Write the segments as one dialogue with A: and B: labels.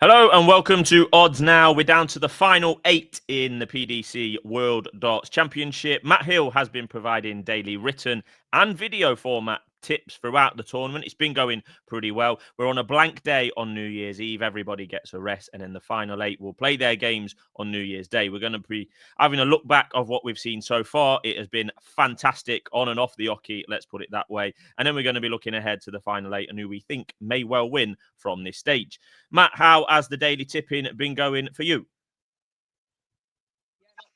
A: Hello and welcome to Odds Now. We're down to the final 8 in the PDC World Championship. Matt Hill has been providing daily written and video format tips throughout the tournament. It's been going pretty well. We're on a blank day on New Year's Eve. Everybody gets a rest, and then the final 8 will play their games on New Year's Day. We're going to be having a look back of what we've seen so far. It has been fantastic on and off the hockey, let's put it that way. And then we're going to be looking ahead to the final 8 and who we think may well win from this stage. Matt, how has the daily tipping been going for you?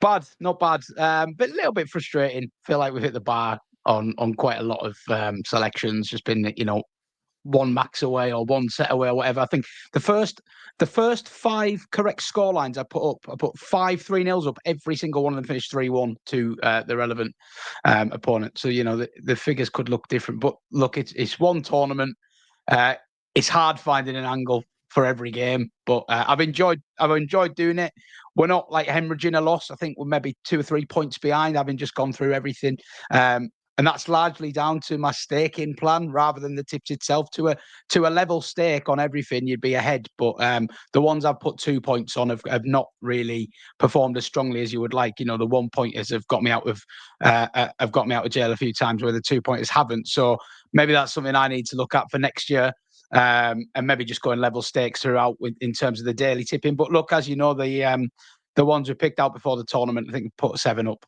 B: Not bad, but a little bit frustrating. Feel like we've hit the bar on quite a lot of selections. Just been, one max away or one set away or whatever. I think the first 5 correct score lines I put 5 3-0s up. Every single one of them finished 3-1 to the relevant opponent. So the figures could look different, but look, it's one tournament. It's hard finding an angle for every game, but I've enjoyed doing it. We're not like hemorrhaging a loss. I think we're maybe 2 or 3 points behind, having just gone through everything. And that's largely down to my staking plan rather than the tips itself. To a level stake on everything, you'd be ahead. But the ones I've put 2 points on have not really performed as strongly as you would like. The 1 pointers have got me out of jail a few times, where the 2 pointers haven't. So maybe that's something I need to look at for next year. And maybe just going level stakes throughout in terms of the daily tipping. But look, as you know, the ones we picked out before the tournament, I think we put 7 up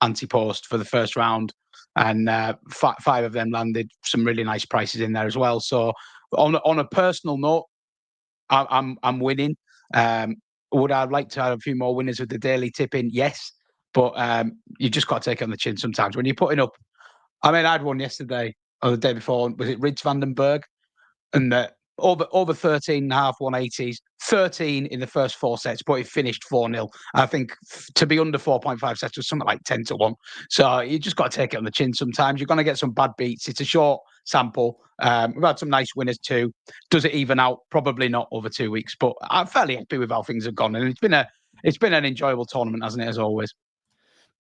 B: anti-post for the first round, and 5 of them landed some really nice prices in there as well. So on a personal note, I'm winning. Would I like to have a few more winners with the daily tipping? Yes, but you just got to take it on the chin sometimes when you're putting up. I mean, I had one yesterday or the day before. Was it Rydz Vandenberg? And over 13.5 180s, 13 in the first 4 sets, but it finished 4-0. I think to be under 4.5 sets was something like 10-1. So you just got to take it on the chin sometimes. You're going to get some bad beats. It's a short sample. We've had some nice winners too. Does it even out? Probably not over 2 weeks, but I'm fairly happy with how things have gone. And it's been an enjoyable tournament, hasn't it, as always?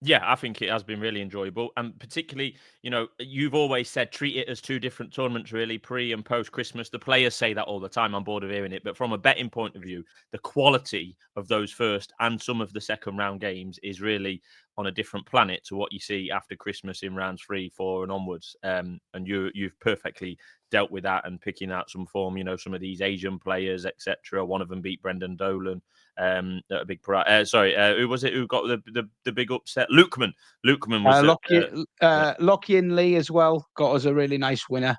A: Yeah, I think it has been really enjoyable. And particularly, you've always said treat it as 2 different tournaments, really, pre and post Christmas. The players say that all the time. I'm bored of hearing it. But from a betting point of view, the quality of those first and some of the second round games is really on a different planet to what you see after Christmas in rounds 3, 4 and onwards. And you've perfectly dealt with that and picking out some form. Some of these Asian players, etc. One of them beat Brendan Dolan. A big who was it who got the big upset? Lukeman was
B: Lockie Lee as well got us a really nice winner.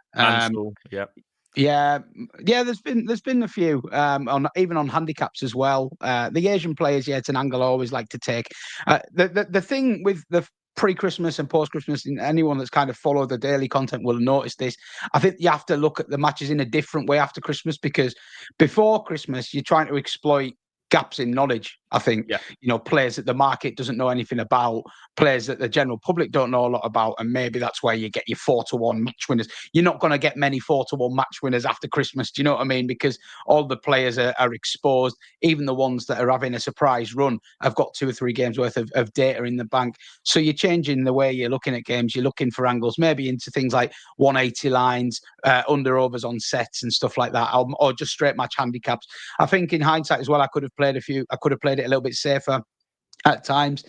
B: Yeah. There's been a few on handicaps as well. The Asian players, it's an angle I always like to take. The thing with the pre-Christmas and post-Christmas, and anyone that's kind of followed the daily content will notice this. I think you have to look at the matches in a different way after Christmas, because before Christmas you're trying to exploit gaps in knowledge. I think, players that the market doesn't know anything about, players that the general public don't know a lot about, and maybe that's where you get your 4-1 match winners. You're not going to get many 4-1 match winners after Christmas. Do you know what I mean? Because all the players are exposed. Even the ones that are having a surprise run have got 2 or 3 games worth of data in the bank. So you're changing the way you're looking at games. You're looking for angles, maybe into things like 180 lines, under-overs on sets and stuff like that, or just straight match handicaps. I think in hindsight as well, I could have played it a little bit safer at times.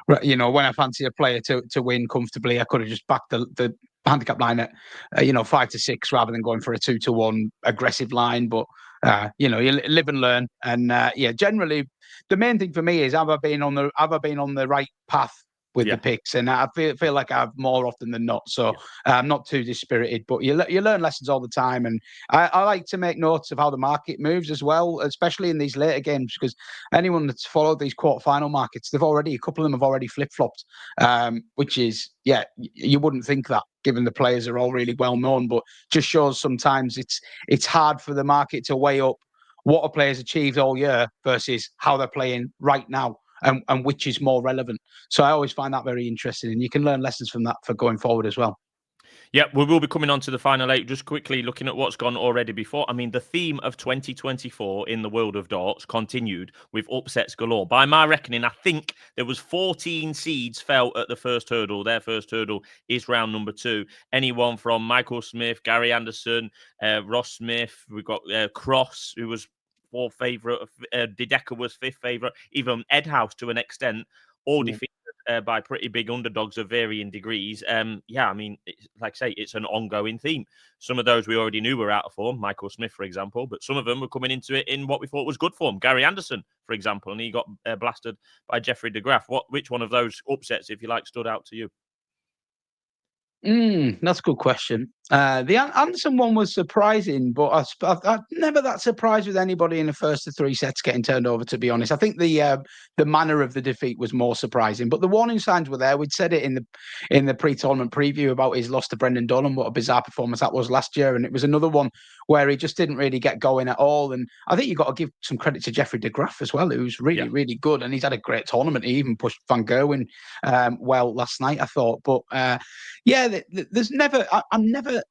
B: When I fancy a player to win comfortably, I could have just backed the handicap line at 5 to 6 rather than going for a 2-1 aggressive line. But you live and learn. And generally the main thing for me is have I been on the right path with the picks, and I feel like I've more often than not. So I'm not too dispirited, but you learn lessons all the time, and I like to make notes of how the market moves as well, especially in these later games, because anyone that's followed these quarterfinal markets, a couple of them have already flip-flopped, which is, you wouldn't think that, given the players are all really well known, but just shows sometimes it's hard for the market to weigh up what a player's achieved all year versus how they're playing right now. And which is more relevant. So I always find that very interesting, and you can learn lessons from that for going forward as well.
A: Yeah, we will be coming on to the final 8. Just quickly looking at what's gone already before. I mean, the theme of 2024 in the world of darts continued with upsets galore. By my reckoning, I think there was 14 seeds fell at the first hurdle. Their first hurdle is round number 2. Anyone from Michael Smith, Gary Anderson, Ross Smith. We've got Cross, who was fourth favourite. Dideka was fifth favourite. Even Edhouse to an extent, all defeated by pretty big underdogs of varying degrees. Yeah, I mean, like I say, it's an ongoing theme. Some of those we already knew were out of form, Michael Smith, for example, but some of them were coming into it in what we thought was good form. Gary Anderson, for example, and he got blasted by Jeffrey de Graaf. Which one of those upsets, if you like, stood out to you?
B: That's a good question. The Anderson one was surprising, but I'm never that surprised with anybody in the first of three sets getting turned over, to be honest. I think the manner of the defeat was more surprising, but the warning signs were there. We'd said it in the pre-tournament preview about his loss to Brendan Dolan, what a bizarre performance that was last year, and it was another one where he just didn't really get going at all. And I think you've got to give some credit to Jeffrey de Graaf as well, who's really, really good, and he's had a great tournament. He even pushed Van Gerwen well last night, I thought. But there's never. I'm never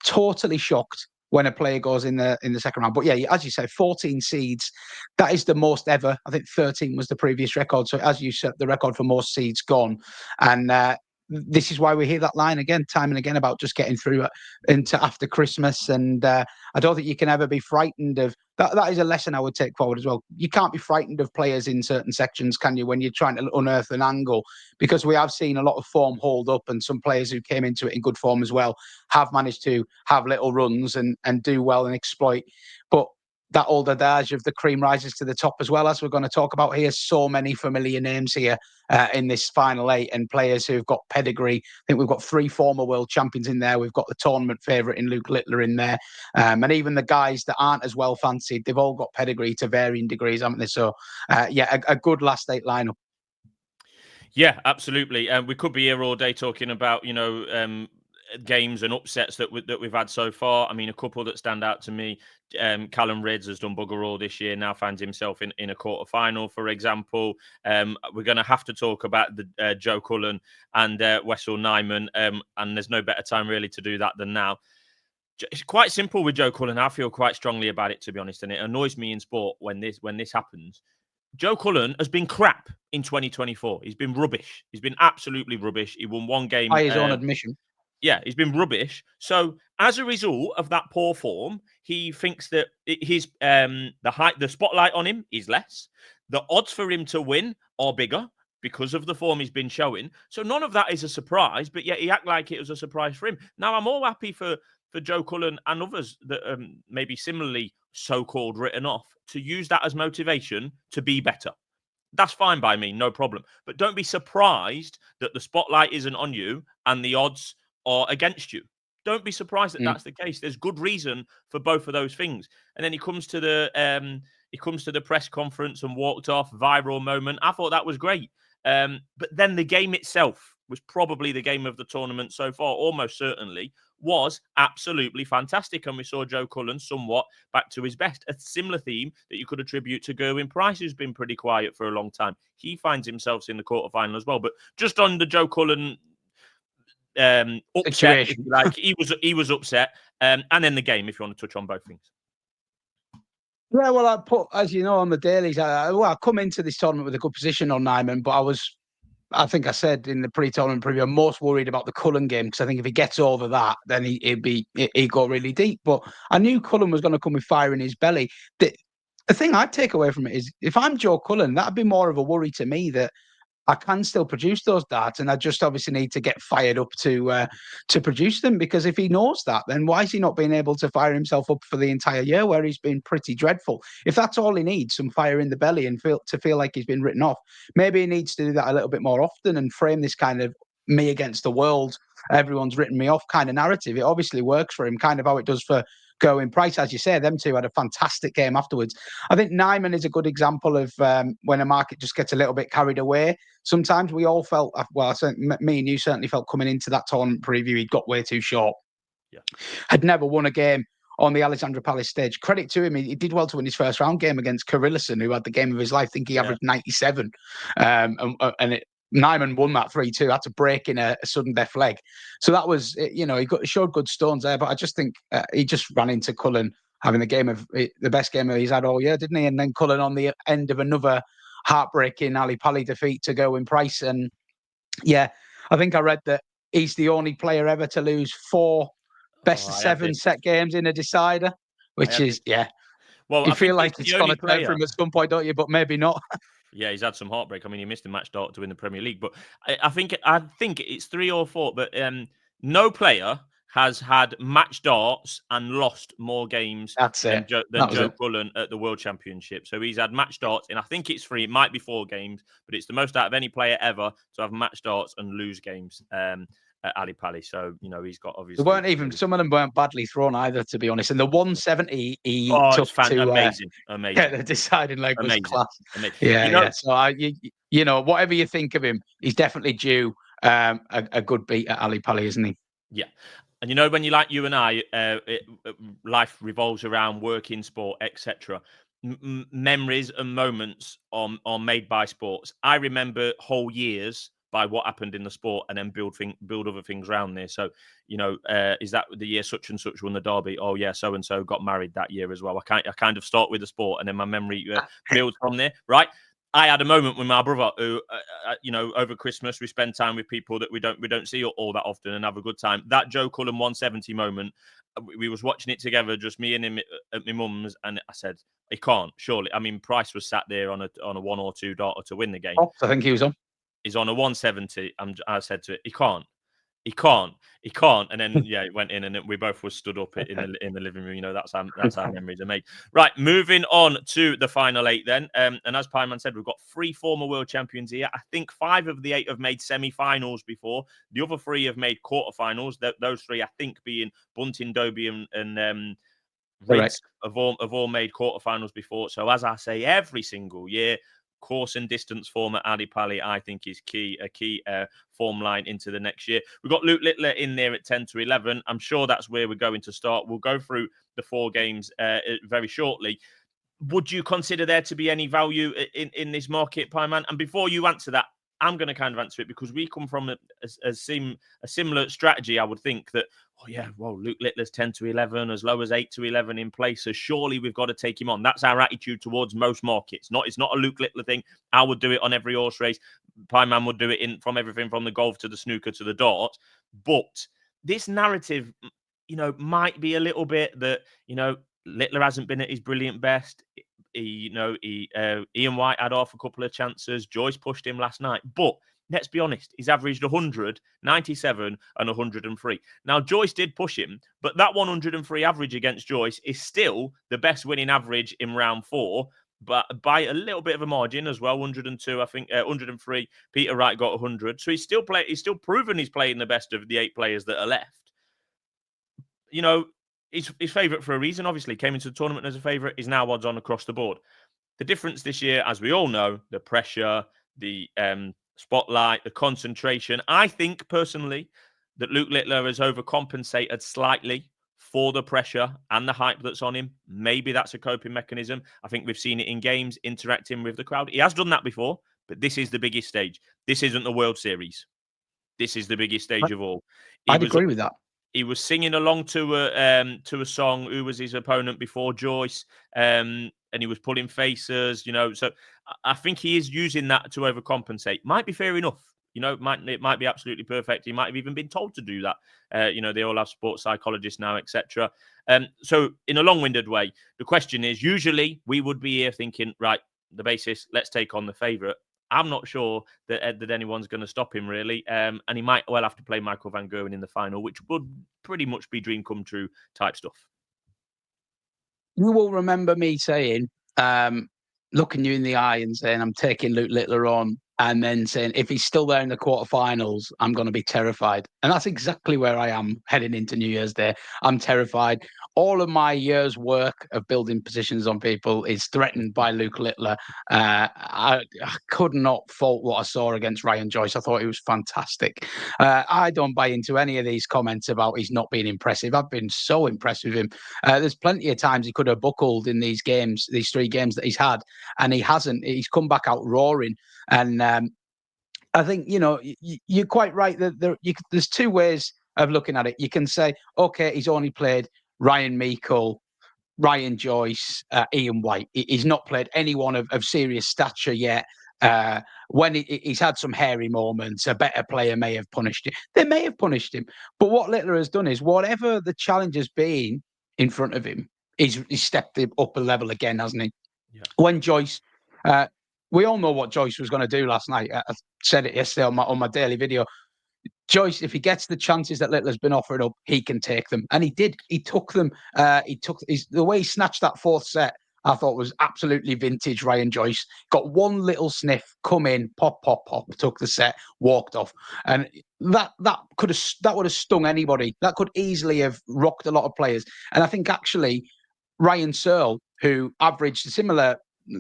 B: totally shocked when a player goes in the second round. But yeah, as you say, 14 seeds, that is the most ever. I think 13 was the previous record. So as you said, the record for most seeds gone. And this is why we hear that line again, time and again, about just getting through into after Christmas. And I don't think you can ever be frightened of that. That is a lesson I would take forward as well. You can't be frightened of players in certain sections, can you, when you're trying to unearth an angle? Because we have seen a lot of form hold up, and some players who came into it in good form as well have managed to have little runs and do well and exploit. But that old adage of the cream rises to the top as well, as we're going to talk about here. So many familiar names here in this final eight, and players who've got pedigree. I think we've got 3 former world champions in there. We've got the tournament favourite in Luke Littler in there. And even the guys that aren't as well fancied, they've all got pedigree to varying degrees, haven't they? So, a good last eight lineup.
A: Yeah, absolutely. And we could be here all day talking about, games and upsets that we've had so far. I mean, a couple that stand out to me. Callan Rydz has done bugger all this year. Now finds himself in a quarter final, for example. We're going to have to talk about the Joe Cullen and Wesley Nyman, and there's no better time really to do that than now. It's quite simple with Joe Cullen. I feel quite strongly about it, to be honest, and it annoys me in sport when this happens. Joe Cullen has been crap in 2024. He's been rubbish. He's been absolutely rubbish. He won one game
B: by his own admission.
A: Yeah, he's been rubbish. So as a result of that poor form, he thinks that his the spotlight on him is less. The odds for him to win are bigger because of the form he's been showing. So none of that is a surprise, but yet he act like it was a surprise for him. Now I'm all happy for Joe Cullen and others that maybe similarly so-called written off to use that as motivation to be better. That's fine by me, no problem. But don't be surprised that the spotlight isn't on you and the odds are against you. Don't be surprised that that's the case. There's good reason for both of those things. And then he comes to the press conference and walked off. Viral moment. I thought that was great. But then the game itself was probably the game of the tournament so far, almost certainly, was absolutely fantastic. And we saw Joe Cullen somewhat back to his best. A similar theme that you could attribute to Gerwyn Price, who's been pretty quiet for a long time. He finds himself in the quarterfinal as well. But just on the Joe Cullen upset, if you like, he was upset. And then the game, if you want to touch on both things.
B: Yeah, well, I put, as you know, on the dailies, I come into this tournament with a good position on Nyman, but I think I said in the pre-tournament preview, I'm most worried about the Cullen game, because I think if he gets over that, then he'd go really deep. But I knew Cullen was going to come with fire in his belly. The thing I'd take away from it is, if I'm Joe Cullen, that'd be more of a worry to me, that I can still produce those darts, and I just obviously need to get fired up to produce them. Because if he knows that, then why is he not being able to fire himself up for the entire year, where he's been pretty dreadful? If that's all he needs, some fire in the belly, and feel like he's been written off, maybe he needs to do that a little bit more often and frame this kind of me against the world, everyone's written me off kind of narrative. It obviously works for him, kind of how it does for Gerwyn Price. As you say, them two had a fantastic game afterwards. I think Nyman is a good example of when a market just gets a little bit carried away. Sometimes we all felt, well, me and you certainly felt coming into that tournament preview, he'd got way too short. Yeah. Had never won a game on the Alexandra Palace stage. Credit to him, he did well to win his first round game against Carillison, who had the game of his life. I think he averaged 97. Nyman won that 3-2, had to break in a sudden death leg. So that was, he showed good stones there, but I just think he just ran into Cullen having the best game he's had all year, didn't he? And then Cullen on the end of another heartbreaking Ali Pali defeat to Gerwyn Price. And yeah, I think I read that he's the only player ever to lose 4 best of 7 set games in a decider, which is,
A: Well,
B: you
A: I think
B: feel like
A: he's
B: it's
A: the
B: going
A: only
B: to turn
A: player.
B: for him at some point, don't you? But maybe not.
A: Yeah, he's had some heartbreak. I mean, he missed a match start to win the Premier League, but I think it's 3 or 4. But no player has had match darts and lost more games
B: That's it.
A: than
B: That was
A: Joe
B: it.
A: Cullen at the World Championship. So he's had match darts, and I think it's 3. It might be 4 games, but it's the most out of any player ever to have match darts and lose games. At Ali Pali. So, he's got obviously.
B: They weren't even, some of them weren't badly thrown either, to be honest. And the 170 he
A: Oh,
B: took
A: it's
B: to
A: amazing.
B: get the deciding leg was
A: Amazing.
B: class.
A: Amazing.
B: Yeah. So, whatever you think of him, he's definitely due a good beat at Ali Pali, isn't he?
A: Yeah. And when you and I, life revolves around work in sport, etc. Memories and moments are made by sports. I remember whole years by what happened in the sport, and then build other things around there. So, is that the year such and such won the Derby? Oh yeah, so and so got married that year as well. I kind of start with the sport, and then my memory builds from there, right? I had a moment with my brother who, over Christmas we spend time with people that we don't see all that often and have a good time. That Joe Cullen 170 moment, we was watching it together, just me and him at my mum's, and I said, he can't, surely. I mean, Price was sat there on a 1 or 2 darter to win the game.
B: I think he was on.
A: He's on a 170. I said to it, he can't. And then it went in, and we both were stood up in the living room. That's how memories are made. Right, moving on to the final 8 then. And as Pyman said, we've got 3 former world champions here. I think 5 of the 8 have made semi-finals before. The other 3 have made quarterfinals. Those 3, I think, being Bunting, Dobey, and Rydz have all made quarterfinals before. So as I say, every single year, course and distance form at Ali Pali, I think, is a key form line into the next year. We've got Luke Littler in there at 10 to 11. I'm sure that's where we're going to start. We'll go through the 4 games very shortly. Would you consider there to be any value in this market, Pyman? And before you answer that, I'm going to kind of answer it because we come from a similar strategy. I would think that, Luke Littler's 10 to 11, as low as 8 to 11 in places. Surely we've got to take him on. That's our attitude towards most markets. It's not a Luke Littler thing. I would do it on every horse race. Pyman would do it from everything from the golf to the snooker to the darts. But this narrative, might be a little bit that, Littler hasn't been at his brilliant best. Ian White had off a couple of chances. Joyce pushed him last night. But let's be honest, he's averaged 100, 97 and 103. Now, Joyce did push him, but that 103 average against Joyce is still the best winning average in round 4, but by a little bit of a margin as well. 102, I think, 103. Peter Wright got 100. So he's still proven he's playing the best of the 8 players that are left. He's favourite for a reason, obviously. Came into the tournament as a favourite. He's now odds on across the board. The difference this year, as we all know, the pressure, the spotlight, the concentration. I think, personally, that Luke Littler has overcompensated slightly for the pressure and the hype that's on him. Maybe that's a coping mechanism. I think we've seen it in games, interacting with the crowd. He has done that before, but this is the biggest stage. This isn't the World Series. This is the biggest stage of all.
B: I'd agree with that.
A: He was singing along to a song. Who was his opponent before? Joyce. And he was pulling faces, So I think he is using that to overcompensate. Might be fair enough. It might be absolutely perfect. He might have even been told to do that. They all have sports psychologists now, etc. So in a long-winded way, the question is, usually we would be here thinking, right, the basis, let's take on the favourite. I'm not sure that anyone's going to stop him, really. And he might well have to play Michael van Gerwen in the final, which would pretty much be dream come true type stuff.
B: You will remember me saying, looking you in the eye and saying, I'm taking Luke Littler on, and then saying, if he's still there in the quarterfinals, I'm going to be terrified. And that's exactly where I am heading into New Year's Day. I'm terrified. All of my year's work of building positions on people is threatened by Luke Littler. I could not fault what I saw against Ryan Joyce. I thought he was fantastic. I don't buy into any of these comments about he's not being impressive. I've been so impressed with him. There's plenty of times he could have buckled in these games, these 3 games that he's had, and he hasn't. He's come back out roaring. And I think, you're quite right that there's 2 ways of looking at it. You can say, okay, he's only played Ryan Meikle, Ryan Joyce, Ian White. He's not played anyone of serious stature yet. When he's had some hairy moments, a better player may have punished him. They may have punished him. But what Littler has done is, whatever the challenge has been in front of him, he's stepped up a level again, hasn't he?
A: Yeah.
B: When Joyce, we all know what Joyce was going to do last night. I said it yesterday on my daily video. Joyce, if he gets the chances that Littler's been offering up, he can take them, and he did. He took them. The way he snatched that fourth set, I thought was absolutely vintage Ryan Joyce. Got one little sniff, come in, pop, pop, pop, took the set, walked off, and that would have stung anybody. That could easily have rocked a lot of players. And I think actually Ryan Searle, who averaged a similar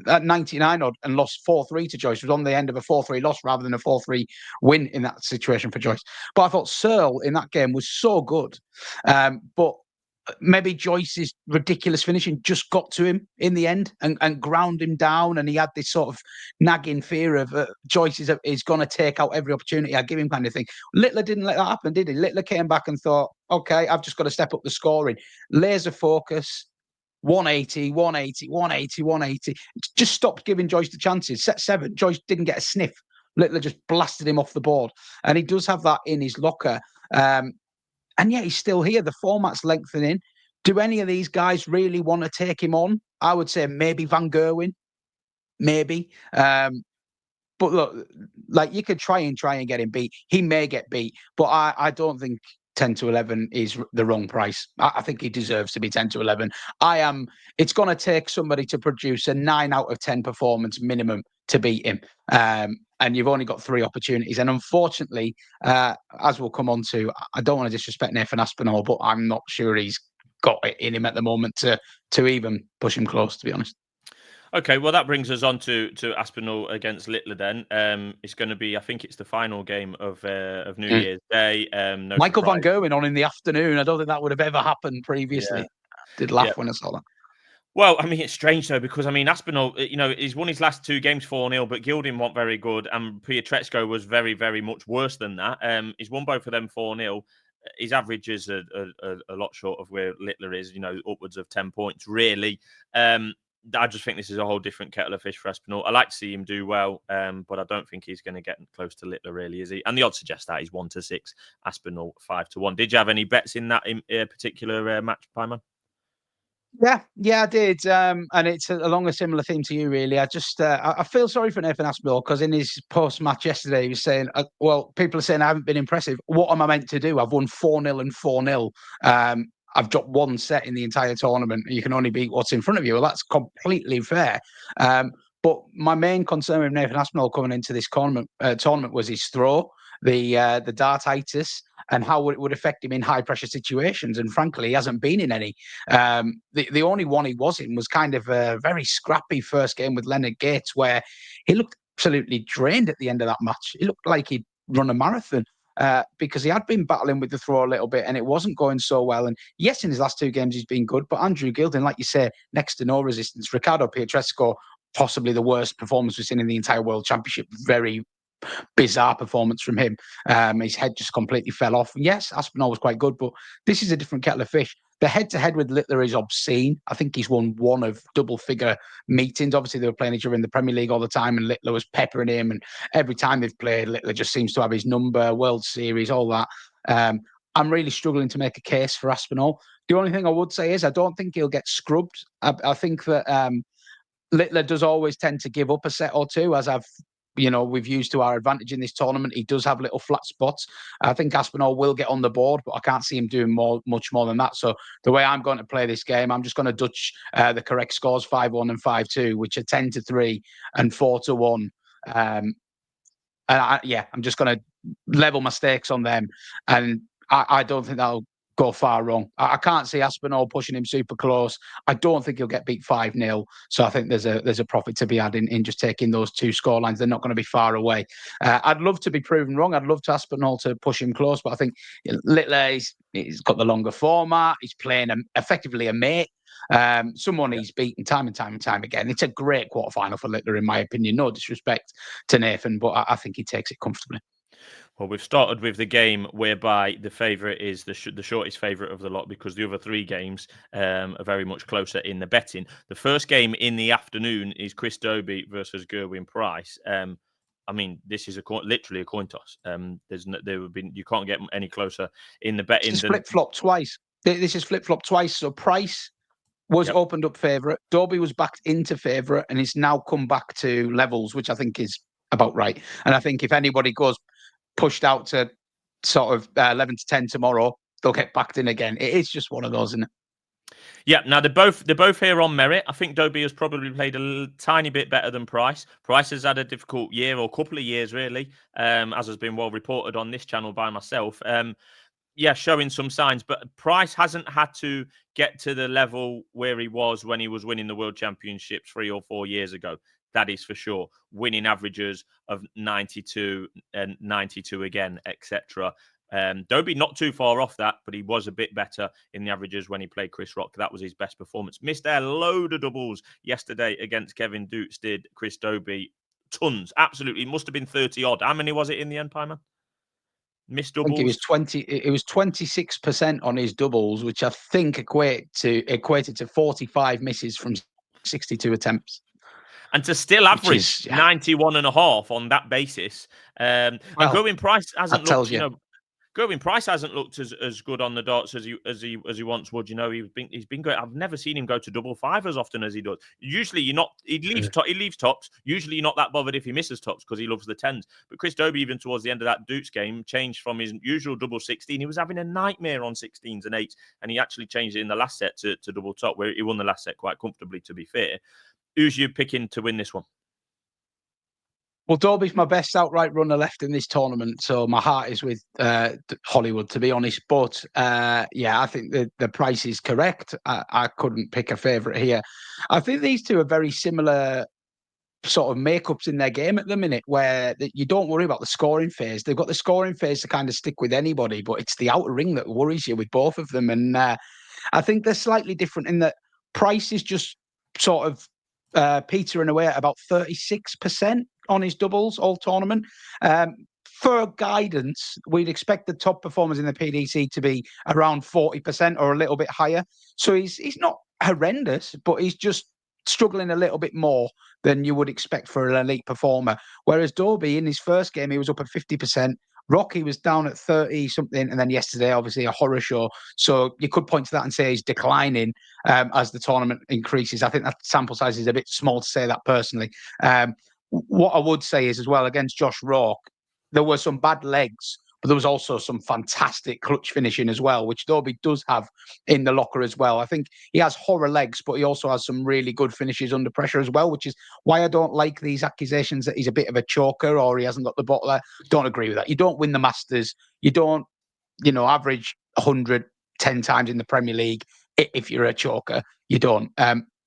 B: at 99 odd and lost 4-3 to Joyce, was on the end of a 4-3 loss rather than a 4-3 win in that situation for Joyce. But I thought Searle in that game was so good. But maybe Joyce's ridiculous finishing just got to him in the end and ground him down. And he had this sort of nagging fear of Joyce is going to take out every opportunity I give him kind of thing. Littler didn't let that happen, did he? Littler came back and thought, okay, I've just got to step up the scoring. Laser focus. 180, 180, 180, 180. Just stopped giving Joyce the chances. Set 7, Joyce didn't get a sniff. Littler just blasted him off the board. And he does have that in his locker. And yet he's still here. The format's lengthening. Do any of these guys really want to take him on? I would say maybe Van Gerwen. Maybe. But look, like you could try and get him beat. He may get beat. But I don't think 10 to 11 is the wrong price. I think he deserves to be 10 to 11. It's going to take somebody to produce a 9 out of 10 performance minimum to beat him. And you've only got 3 opportunities. And unfortunately, as we'll come on to, I don't want to disrespect Nathan Aspinall, but I'm not sure he's got it in him at the moment to even push him close, to be honest.
A: Okay, well, that brings us on to Aspinall against Littler then. It's going to be, I think it's the final game of New Year's Day. No
B: Michael
A: surprise.
B: Van Gerwen on in the afternoon. I don't think that would have ever happened previously. Yeah. Did laugh when I saw that.
A: Well, I mean, it's strange, though, because, I mean, Aspinall, he's won his last 2 games 4-0, but Gilding weren't very good, and Pietreczko was very, very much worse than that. He's won both of them 4-0. His average is a lot short of where Littler is, upwards of 10 points, really. I just think this is a whole different kettle of fish for Aspinall. I like to see him do well, but I don't think he's going to get close to Littler, really, is he? And the odds suggest that he's 1-6, Aspinall 5-1. Did you have any bets in that particular match, Pyman?
B: Yeah, I did. And it's along a similar theme to you, really. I just I feel sorry for Nathan Aspinall because in his post-match yesterday, he was saying, well, people are saying I haven't been impressive. What am I meant to do? I've won 4-0 and 4-0. I've dropped 1 set in the entire tournament. You can only beat what's in front of you. Well, that's completely fair. But my main concern with Nathan Aspinall coming into this tournament was his throw, the dartitis, and how it would affect him in high pressure situations. And frankly, he hasn't been in any. The only one he was in was kind of a very scrappy first game with Leonard Gates, where he looked absolutely drained at the end of that match. He looked like he'd run a marathon. Because he had been battling with the throw a little bit and it wasn't going so well. And yes, in his last 2 games, he's been good. But Andrew Gilding, like you say, next to no resistance. Ricardo Pietreczko, possibly the worst performance we've seen in the entire World Championship. Very bizarre performance from him. His head just completely fell off. And yes, Aspinall was quite good, but this is a different kettle of fish. The head-to-head with Littler is obscene. I think he's won 1 of double-figure meetings. Obviously, they were playing each other in the Premier League all the time, and Littler was peppering him. And every time they've played, Littler just seems to have his number, World Series, all that. I'm really struggling to make a case for Aspinall. The only thing I would say is I don't think he'll get scrubbed. I think that Littler does always tend to give up a set or 2, as we've used to our advantage in this tournament. He does have little flat spots. I think Aspinall will get on the board, but I can't see him doing much more than that. So the way I'm going to play this game, I'm just going to Dutch the correct scores 5-1 and 5-2, which are 10-3 and 4-1. I'm just going to level my stakes on them. And I don't think that'll go far wrong. I can't see Aspinall pushing him super close. I don't think he'll get beat 5-0. So I think there's a profit to be had in just taking those 2 scorelines. They're not going to be far away. I'd love to be proven wrong. I'd love to Aspinall to push him close, but I think Littler, he's got the longer format. He's playing effectively a mate. Someone he's beaten time and time again. It's a great quarterfinal for Littler, in my opinion. No disrespect to Nathan, but I think he takes it comfortably.
A: Well, we've started with the game whereby the favourite is the shortest favourite of the lot, because the other 3 games are very much closer in the betting. The first game in the afternoon is Chris Dobey versus Gerwyn Price. I mean, this is literally a coin toss. You can't get any closer in the betting.
B: This is flip-flop twice. So Price was opened up favourite. Dobey was backed into favourite, and it's now come back to levels, which I think is about right. And I think if anybody goes pushed out to sort of 11 to 10 tomorrow, they'll get backed in again. It is just one of those, isn't it?
A: Yeah, now they're both here on merit. I think Dobey has probably played a tiny bit better than Price. Price has had a difficult year or couple of years, really, as has been well reported on this channel by myself. Showing some signs, but Price hasn't had to get to the level where he was when he was winning the World Championships 3 or 4 years ago. That is for sure. Winning averages of 92 and 92 again, etc. Dobey not too far off that, but he was a bit better in the averages when he played Chris Rock. That was his best performance. Missed a load of doubles yesterday against Kevin Dukes, did Chris Dobey. Tons, absolutely. It must have been 30 odd. How many was it in the end, Pieman? Missed doubles.
B: I think it was 26% on his doubles, which I think equated to 45 misses from 62 attempts.
A: And to still average 91.5 on that basis. And Gerwyn Price hasn't looked, Gerwyn Price hasn't looked as good on the darts as he once would. He's been great. I've never seen him go to double five as often as he does. Usually he leaves tops. Usually you're not that bothered if he misses tops because he loves the tens. But Chris Dobey, even towards the end of that Dukes game, changed from his usual double 16. He was having a nightmare on 16s and 8s, and he actually changed it in the last set to double top, where he won the last set quite comfortably, to be fair. Who's you picking to win this one?
B: Well, Dobey's my best outright runner left in this tournament, so my heart is with Hollywood, to be honest. But I think the price is correct. I couldn't pick a favourite here. I think these two are very similar sort of makeups in their game at the minute, where you don't worry about the scoring phase. They've got the scoring phase to kind of stick with anybody, but it's the outer ring that worries you with both of them. And I think they're slightly different in that Price is just sort of petering away at about 36% on his doubles all tournament. For guidance, we'd expect the top performers in the PDC to be around 40% or a little bit higher. So he's not horrendous, but he's just struggling a little bit more than you would expect for an elite performer. Whereas Dobey, in his first game, he was up at 50%. Rocky was down at 30 something, and then yesterday, obviously, a horror show. So you could point to that and say he's declining as the tournament increases. I think that sample size is a bit small to say that personally. What I would say is, as well, against Josh Rock, there were some bad legs, but there was also some fantastic clutch finishing as well, which Dobey does have in the locker as well. I think he has horror legs, but he also has some really good finishes under pressure as well, which is why I don't like these accusations that he's a bit of a choker or he hasn't got the bottler. Don't agree with that. You don't win the Masters. You don't, average 110 times in the Premier League if you're a choker. You don't.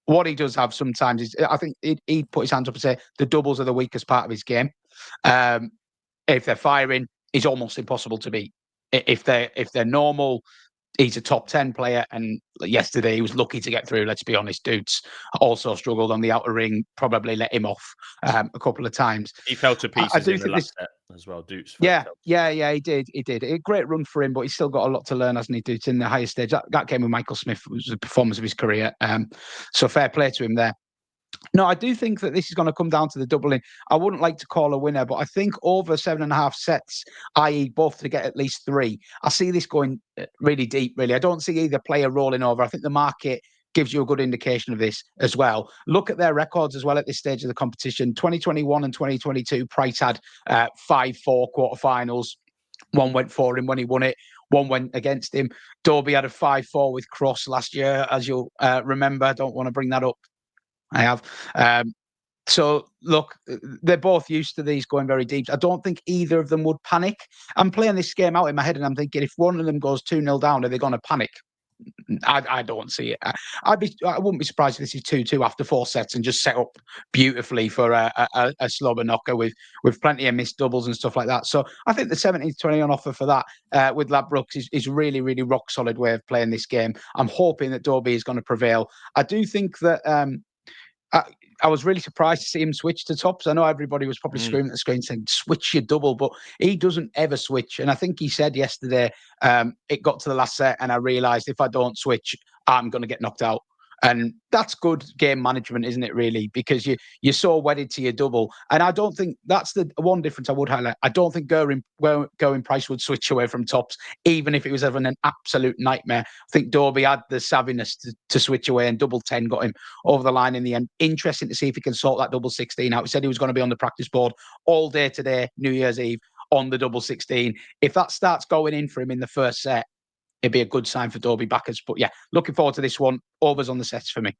B: What he does have sometimes is, I think he'd put his hands up and say the doubles are the weakest part of his game. If they're firing, he's almost impossible to beat. If they're normal, he's a top 10 player. And yesterday he was lucky to get through. Let's be honest, Dukes also struggled on the outer ring, probably let him off a couple of times.
A: He fell to pieces in the last set as well, Dukes.
B: He did. He did. A great run for him, but he's still got a lot to learn, hasn't he, Dukes, in the higher stage. That game with Michael Smith was the performance of his career. So fair play to him there. No, I do think that this is going to come down to the doubling. I wouldn't like to call a winner, but I think over 7.5 sets, i.e. both to get at least 3, I see this going really deep, really. I don't see either player rolling over. I think the market gives you a good indication of this as well. Look at their records as well at this stage of the competition. 2021 and 2022, Price had 5-4 quarterfinals. One went for him when he won it. One went against him. Dobey had a 5-4 with Cross last year, as you'll remember. I don't want to bring that up. I have. So, look, they're both used to these going very deep. I don't think either of them would panic. I'm playing this game out in my head and I'm thinking, if one of them goes 2-0 down, are they going to panic? I don't see it. I wouldn't be surprised if this is 2-2 after 4 sets and just set up beautifully for a slobber knocker with plenty of missed doubles and stuff like that. So I think the 70-20 on offer for that with Ladbrokes is really, really rock solid way of playing this game. I'm hoping that Dobey is going to prevail. I do think that I was really surprised to see him switch to tops. I know everybody was probably screaming at the screen saying, switch your double, but he doesn't ever switch. And I think he said yesterday, it got to the last set and I realised if I don't switch, I'm going to get knocked out. And that's good game management, isn't it, really? Because you're so wedded to your double. And I don't think that's the one difference I would highlight. I don't think Gerwyn Price would switch away from tops, even if it was having an absolute nightmare. I think Dobey had the savviness to switch away, and double 10 got him over the line in the end. Interesting to see if he can sort that double 16 out. He said he was going to be on the practice board all day today, New Year's Eve, on the double 16. If that starts going in for him in the first set, it'd be a good sign for Dobey backers. But yeah, looking forward to this one. Overs on the sets for me.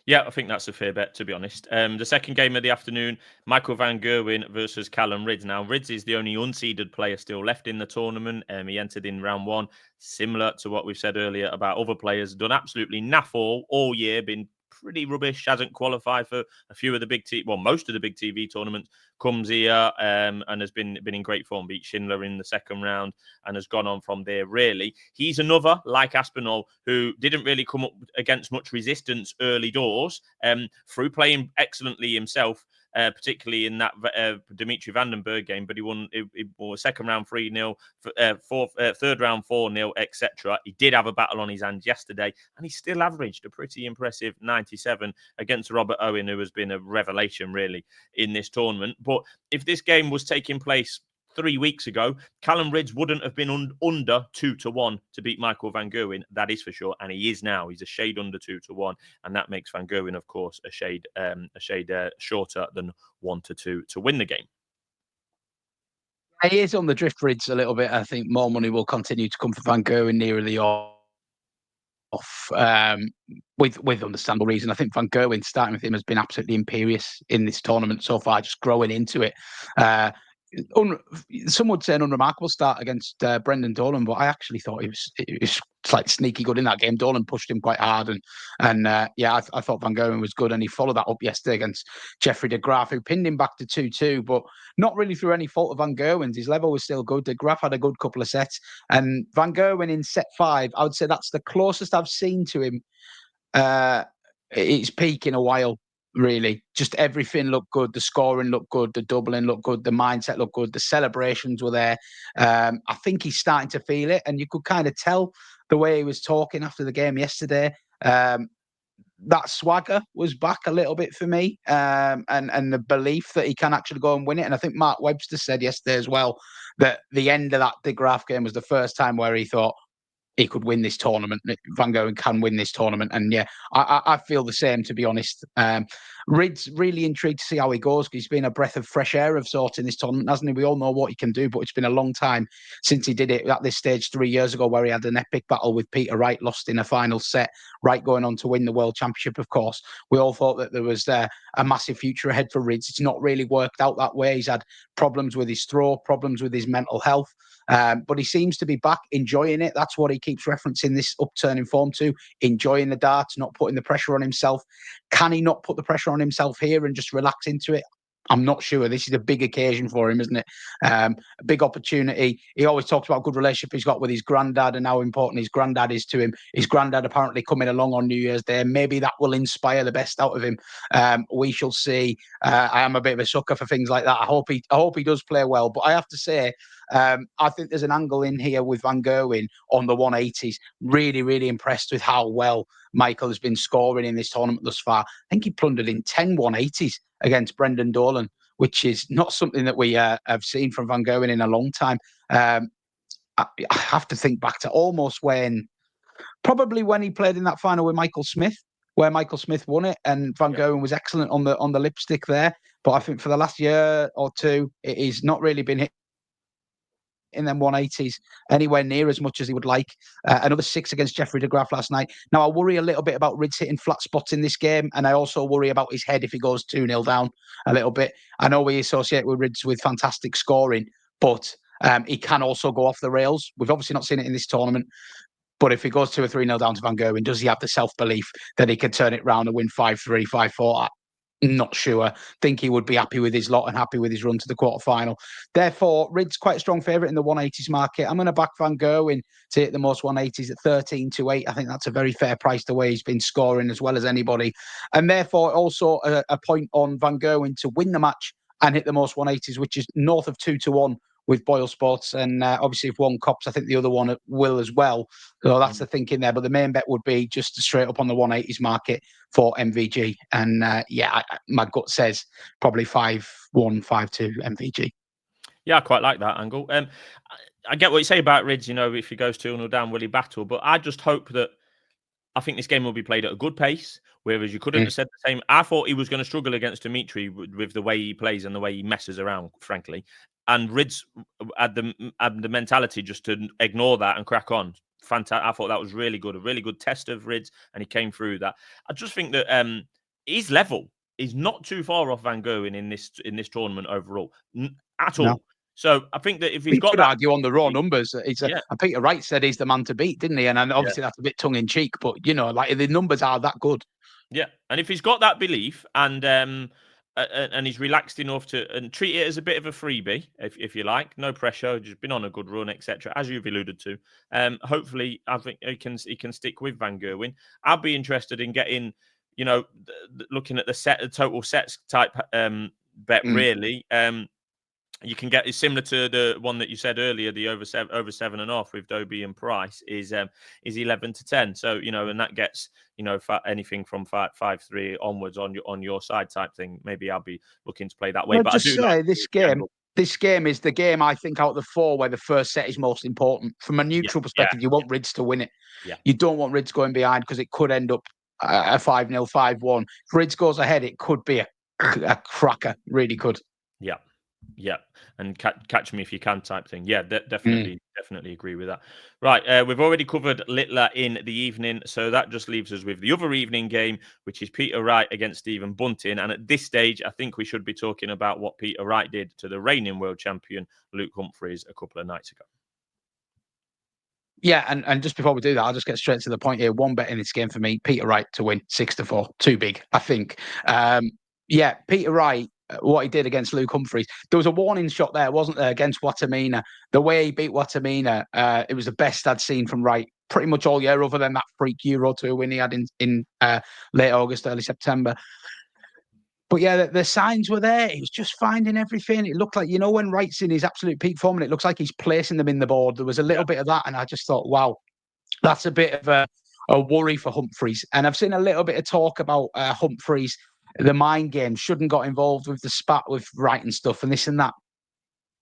A: Yeah, I think that's a fair bet, to be honest. The second game of the afternoon, Michael van Gerwen versus Callan Rydz. Now, Rydz is the only unseeded player still left in the tournament. He entered in round one, similar to what we've said earlier about other players. Done absolutely naff all year, been pretty rubbish, hasn't qualified for a few of the most of the big TV tournaments, comes here and has been in great form, beat Schindler in the second round and has gone on from there, really. He's another, like Aspinall, who didn't really come up against much resistance early doors, through playing excellently himself, particularly in that Dimitri Vandenberg game, but he won second round 3-0, third round 4-0, etc. He did have a battle on his hands yesterday, and he still averaged a pretty impressive 97 against Robert Owen, who has been a revelation, really, in this tournament. But if this game was taking place 3 weeks ago, Callan Rydz wouldn't have been under 2-1 to beat Michael van Gerwen. That is for sure, and he is now. He's a shade under 2-1, and that makes van Gerwen, of course, a shade shorter than 1-2 to win the game.
B: He is on the drift, Rydz, a little bit. I think more money will continue to come for van Gerwen nearer the off. With understandable reason. I think van Gerwen, starting with him, has been absolutely imperious in this tournament so far, just growing into it. Some would say an unremarkable start against Brendan Dolan, but I actually thought it was like sneaky good in that game. Dolan pushed him quite hard, and I thought van Gerwen was good, and he followed that up yesterday against Jeffrey de Graaf, who pinned him back to 2-2, but not really through any fault of van Gerwen's. His level was still good. De Graaf had a good couple of sets, and van Gerwen in set 5, I would say that's the closest I've seen to him its peak in a while. Really, just everything looked good. The scoring looked good. The doubling looked good. The mindset looked good. The celebrations were there. I think he's starting to feel it, and you could kind of tell the way he was talking after the game yesterday. That swagger was back a little bit for me, and the belief that he can actually go and win it. And I think Mark Webster said yesterday as well that the end of that De Graaf game was the first time where he thought he could win this tournament. Van Gerwen can win this tournament. And yeah, I feel the same, to be honest. Rydz really intrigued to see how he goes, because he's been a breath of fresh air of sorts in this tournament, hasn't he? We all know what he can do, but it's been a long time since he did it at this stage 3 years ago, where he had an epic battle with Peter Wright, lost in a final set. Wright going on to win the World Championship, of course. We all thought that there was a massive future ahead for Rydz. It's not really worked out that way. He's had problems with his throw, problems with his mental health. But he seems to be back, enjoying it. That's what he keeps referencing this upturn in form to, enjoying the darts, not putting the pressure on himself. Can he not put the pressure on himself here and just relax into it? I'm not sure. This is a big occasion for him, isn't it? A big opportunity. He always talks about good relationship he's got with his granddad and how important his granddad is to him. His granddad apparently coming along on New Year's Day. Maybe that will inspire the best out of him. We shall see. I am a bit of a sucker for things like that. I hope he does play well. But I have to say, I think there's an angle in here with van Gerwen on the 180s. Really, really impressed with how well Michael has been scoring in this tournament thus far. I think he plundered in 10 180s against Brendan Dolan, which is not something that we have seen from van Gerwen in a long time. I have to think back to almost probably when he played in that final with Michael Smith, where Michael Smith won it, and van Gerwen was excellent on the lipstick there. But I think for the last year or two, he's not really been hit in them 180s anywhere near as much as he would like. Another 6 against Jeffrey de Graaf last night. Now, I worry a little bit about Rydz hitting flat spots in this game, and I also worry about his head if he goes 2-0 down a little bit. I know we associate with Rydz with fantastic scoring, but he can also go off the rails. We've obviously not seen it in this tournament, but if he goes 2 or 3-0 down to van Gerwen, does he have the self-belief that he can turn it round and win 5-3, 5-4? Not sure. Think he would be happy with his lot and happy with his run to the quarterfinal. Therefore, Rydz quite a strong favourite in the 180s market. I'm going to back van Gerwen to hit the most 180s at 13-8. I think that's a very fair price the way he's been scoring as well as anybody. And therefore, also a point on van Gerwen to win the match and hit the most 180s, which is north of 2-1 with BoyleSports, and obviously if one cops, I think the other one will as well. So that's the thinking there. But the main bet would be just straight up on the 180s market for MVG, and my gut says probably 5-1, 5-2 MVG.
A: Yeah, I quite like that angle. I get what you say about Rydz. If he goes 2-0 down, will he battle? But I just hope that. I think this game will be played at a good pace, whereas you couldn't have said the same. I thought he was going to struggle against Dimitri with the way he plays and the way he messes around, frankly. And Rydz had the mentality just to ignore that and crack on. Fantastic. I thought that was really good, a really good test of Rydz, and he came through that. I just think that his level is not too far off Van Gerwen in this tournament overall at all.
B: No.
A: So I think that if he's got
B: could
A: that,
B: argue on the raw numbers, and Peter Wright said he's the man to beat, didn't he? And obviously that's a bit tongue in cheek, but like the numbers are that good.
A: Yeah, and if he's got that belief and he's relaxed enough to treat it as a bit of a freebie, if you like, no pressure, just been on a good run, etc. As you've alluded to, hopefully I think he can stick with Van Gerwen. I'd be interested in getting, looking at the total sets type bet really. You can get, it's similar to the one that you said earlier, the over 7.5 with Dobey and Price is 11-10. So and that gets anything from 5-3 onwards on your side type thing. Maybe I'll be looking to play that way.
B: But
A: I do
B: like this game. This game is the game, I think, out of the four where the first set is most important. From a neutral perspective, you want Rydz to win it.
A: Yeah.
B: You don't want Rydz going behind because it could end up a 5-0, 5-1. If Rydz goes ahead, it could be a cracker. Really could.
A: Yeah. Yeah, and catch me if you can type thing. Yeah, definitely agree with that. Right, we've already covered Littler in the evening, so that just leaves us with the other evening game, which is Peter Wright against Stephen Bunting. And at this stage, I think we should be talking about what Peter Wright did to the reigning world champion, Luke Humphries, a couple of nights ago.
B: Yeah, and just before we do that, I'll just get straight to the point here. One bet in this game for me, Peter Wright to win 6-4. Too big, I think. Peter Wright, what he did against Luke Humphries. There was a warning shot there, wasn't there, against Watamina? The way he beat Watamina, it was the best I'd seen from Wright pretty much all year, other than that freak Euro Tour win he had in late August, early September. But yeah, the signs were there. He was just finding everything. It looked like, when Wright's in his absolute peak form, and it looks like he's placing them in the board. There was a little bit of that, and I just thought, wow, that's a bit of a worry for Humphries. And I've seen a little bit of talk about Humphries. The mind game shouldn't got involved with the spat with Wright and stuff and this and that.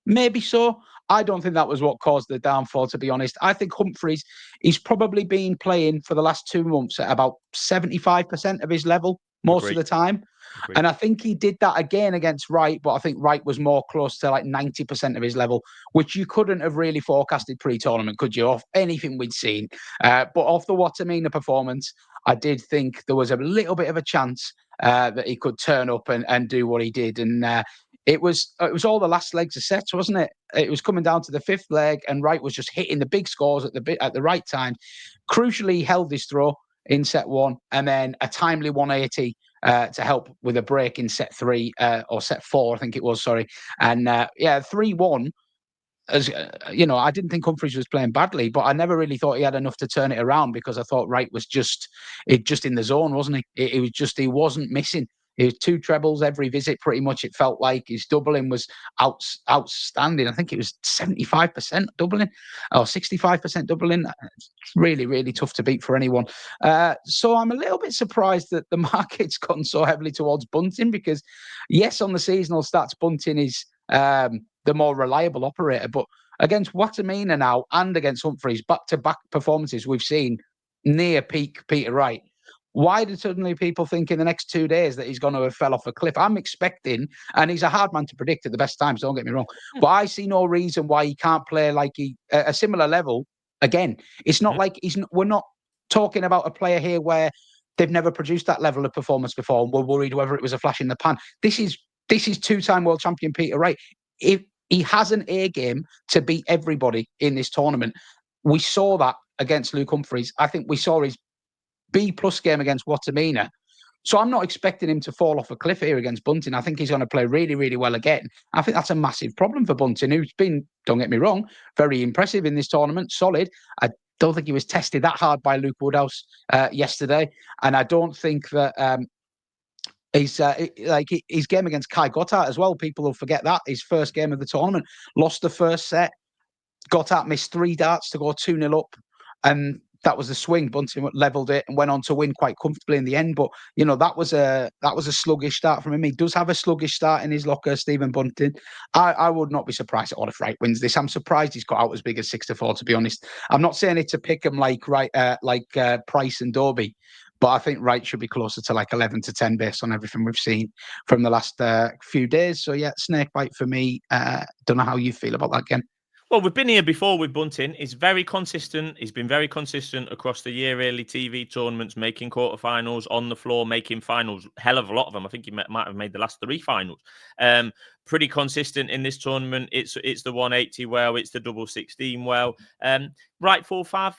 B: Maybe so. I don't think that was what caused the downfall, to be honest. I think Humphries, he's probably been playing for the last 2 months at about 75% of his level most of the time. Agreed. And I think he did that again against Wright, but I think Wright was more close to like 90% of his level, which you couldn't have really forecasted pre-tournament, could you, off anything we'd seen. But off the Watamina performance, I did think there was a little bit of a chance that he could turn up and do what he did. And it was all the last legs of sets, wasn't it? It was coming down to the fifth leg, and Wright was just hitting the big scores at the right time. Crucially, he held his throw in set one, and then a timely 180 to help with a break in set three or set four, I think it was. Sorry, and 3-1. As I didn't think Humphries was playing badly, but I never really thought he had enough to turn it around, because I thought Wright was just in the zone, wasn't he? He wasn't missing. He was 2 trebles every visit, pretty much. It felt like his doubling was outstanding. I think it was 75% doubling or 65% doubling. It's really, really tough to beat for anyone. So I'm a little bit surprised that the market's gone so heavily towards Bunting, because yes, on the seasonal stats, Bunting is the more reliable operator. But against Watamina now and against Humphries, back-to-back performances we've seen near peak Peter Wright. Why do suddenly people think in the next 2 days that he's going to have fell off a cliff? I'm expecting, and he's a hard man to predict at the best times, don't get me wrong, but I see no reason why he can't play like a similar level again. It's not like we're not talking about a player here where they've never produced that level of performance before and we're worried whether it was a flash in the pan. This is 2-time world champion Peter Wright. If he has an A game to beat everybody in this tournament, we saw that against Luke Humphries. I think we saw his B-plus game against Watamina. So I'm not expecting him to fall off a cliff here against Bunting. I think he's going to play really, really well again. I think that's a massive problem for Bunting, who's been, don't get me wrong, very impressive in this tournament, solid. I don't think he was tested that hard by Luke Woodhouse yesterday. And I don't think that His game against Kai Gotthard as well. People will forget that. His first game of the tournament, lost the first set. Gotthard missed 3 darts to go 2-0 up. And that was the swing. Bunting levelled it and went on to win quite comfortably in the end. But, that was a sluggish start from him. He does have a sluggish start in his locker, Stephen Bunting. I would not be surprised at all if Wright wins this. I'm surprised he's got out as big as 6-4, to be honest. I'm not saying it to pick him like Price and Dobey. But I think Wright should be closer to like 11 to 10 based on everything we've seen from the last few days. So, yeah, snake bite for me. Don't know how you feel about that game.
A: Well, we've been here before with Bunting. He's very consistent. He's been very consistent across the year, really. TV tournaments, making quarterfinals, on the floor, making finals. Hell of a lot of them. I think he might have made the last 3 finals. Pretty consistent in this tournament. It's the 180 well. It's the double 16 well. Right 4-5.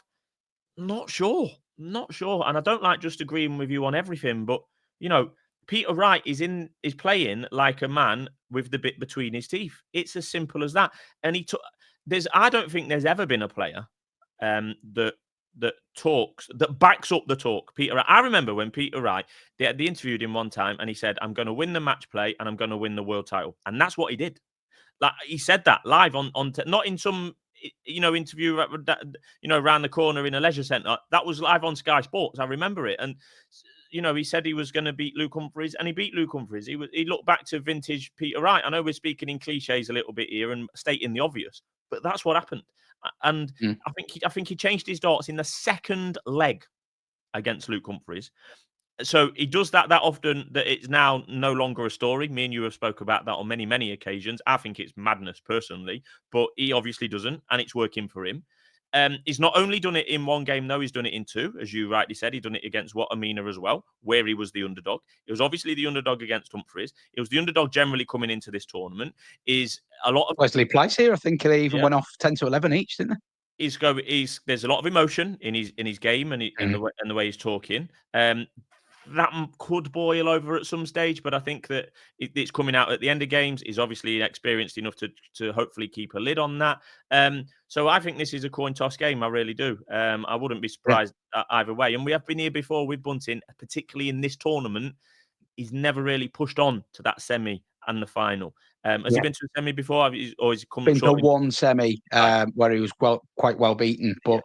A: Not sure. And I don't like just agreeing with you on everything, but Peter Wright is playing like a man with the bit between his teeth. It's as simple as that. And I don't think there's ever been a player that backs up the talk. Peter Wright. I remember when Peter Wright, they interviewed him one time and he said, "I'm going to win the match play and I'm going to win the world title." And that's what he did. Like, he said that live on not in some interview around the corner in a leisure centre. That was live on Sky Sports. I remember it. And he said he was going to beat Luke Humphries, and he beat Luke Humphries. He looked back to vintage Peter Wright. I know we're speaking in cliches a little bit here and stating the obvious, but that's what happened. And I think he changed his darts in the second leg against Luke Humphries. So he does that often that it's now no longer a story. Me and you have spoke about that on many, many occasions. I think it's madness personally, but he obviously doesn't, and it's working for him. He's not only done it in 1 game, though, he's done it in 2, as you rightly said. He's done it against Amina as well, where he was the underdog. It was obviously the underdog against Humphries. It was the underdog generally coming into this tournament. Is a lot of
B: Wesley Price here. I think they even went off 10 to 11 each, didn't they?
A: There's a lot of emotion in his game and the way he's talking. That could boil over at some stage, but I think that it's coming out at the end of games. He's obviously experienced enough to hopefully keep a lid on that. So I think this is a coin toss game. I really do. I wouldn't be surprised either way. And we have been here before with Bunting, particularly in this tournament. He's never really pushed on to that semi and the final. Has he been to a semi before, or has he come?
B: Been to 1 semi where he was quite well beaten. But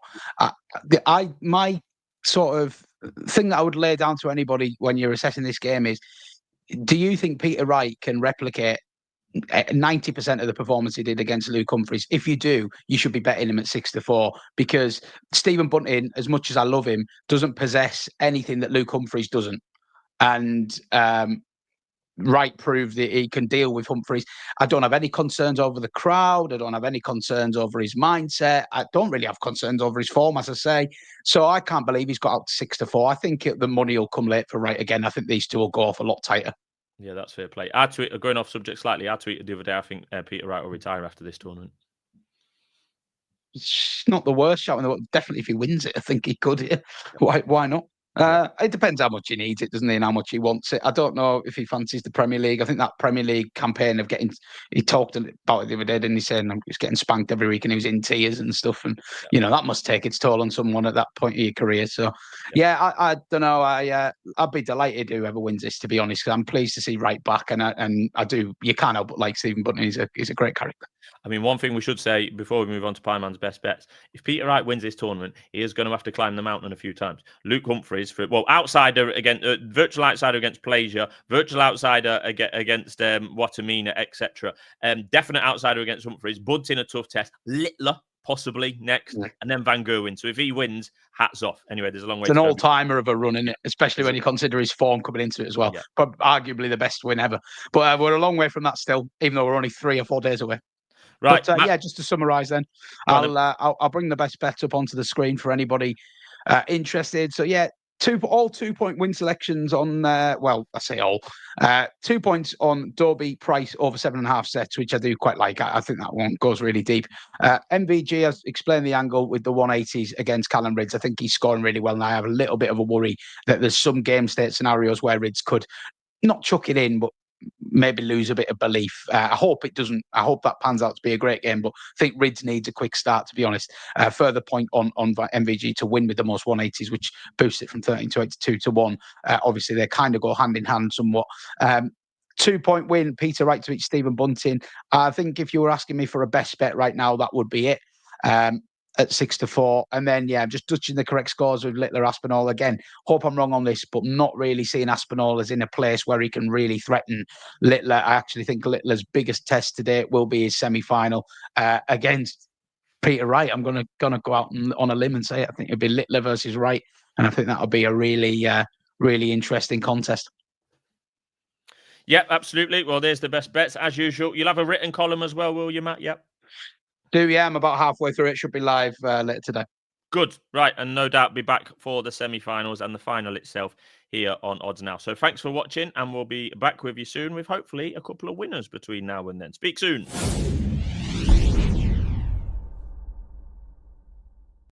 B: my sort of thing that I would lay down to anybody when you're assessing this game is: do you think Peter Wright can replicate 90% of the performance he did against Luke Humphries? If you do, you should be betting him at 6-4, because Stephen Bunting, as much as I love him, doesn't possess anything that Luke Humphries doesn't. And Wright proved that he can deal with Humphries. I don't have any concerns over the crowd. I don't have any concerns over his mindset. I don't really have concerns over his form, as I say. So I can't believe he's got out to 6-4. I think the money will come late for Wright again. I think these two will go off a lot tighter.
A: Yeah, that's fair play. Going off subject slightly, I tweeted the other day, I think Peter Wright will retire after this tournament.
B: It's not the worst shot in the world. Definitely if he wins it, I think he could. Yeah. Why not? It depends how much he needs it, doesn't he, and how much he wants it. I don't know if he fancies the Premier League. I think that Premier League campaign of he talked about it the other day, didn't he, saying he was getting spanked every week and he was in tears and stuff. And, that must take its toll on someone at that point of your career. So, I don't know. I'd be delighted whoever wins this, to be honest, because I'm pleased to see Wright back. And I do, you can't help but like Stephen Bunting. He's a great character.
A: I mean, one thing we should say before we move on to Pie Man's best bets: if Peter Wright wins this tournament, he is going to have to climb the mountain a few times. Luke Humphries, outsider against virtual outsider against Plaisir, virtual outsider against Watamina, etc. Definite outsider against Humphries. Bunting a tough test. Littler possibly next, and then Van Gerwen. So if he wins, hats off. Anyway, there's a long way.
B: It's an all-timer of a run, isn't it? Especially when you consider his form coming into it as well. But arguably the best win ever. But we're a long way from that still, even though we're only 3 or 4 days away.
A: Right.
B: But just to summarise then, I'll bring the best bet up onto the screen for anybody interested. So all 2-point win selections on I say all 2 points on Dobey Price over 7.5 sets, which I do quite like. I think that one goes really deep. MVG has explained the angle with the 180s against Callan Rydz. I think he's scoring really well, and I have a little bit of a worry that there's some game state scenarios where Rydz could not chuck it in, but maybe lose a bit of belief. I hope it doesn't. I hope that pans out to be a great game, but I think Rydz needs a quick start, to be honest. Further point on MVG to win with the most 180s, which boosts it from 13 to 82 to 1. Obviously, they kind of go hand in hand somewhat. 2-point win, Peter Wright to beat Stephen Bunting. I think if you were asking me for a best bet right now, that would be it. At 6-4. And then, I'm just touching the correct scores with Littler Aspinall. Again, hope I'm wrong on this, but not really seeing Aspinall as in a place where he can really threaten Littler. I actually think Littler's biggest test today will be his semi-final against Peter Wright. I'm going to go out on a limb and say I think it'll be Littler versus Wright. And I think that'll be a really, really interesting contest.
A: Yep, absolutely. Well, there's the best bets as usual. You'll have a written column as well, will you, Matt? Yep.
B: I'm about halfway through. It should be live later today.
A: Good. Right. And no doubt be back for the semi-finals and the final itself here on Odds Now. So thanks for watching, and we'll be back with you soon with hopefully a couple of winners between now and then. Speak soon.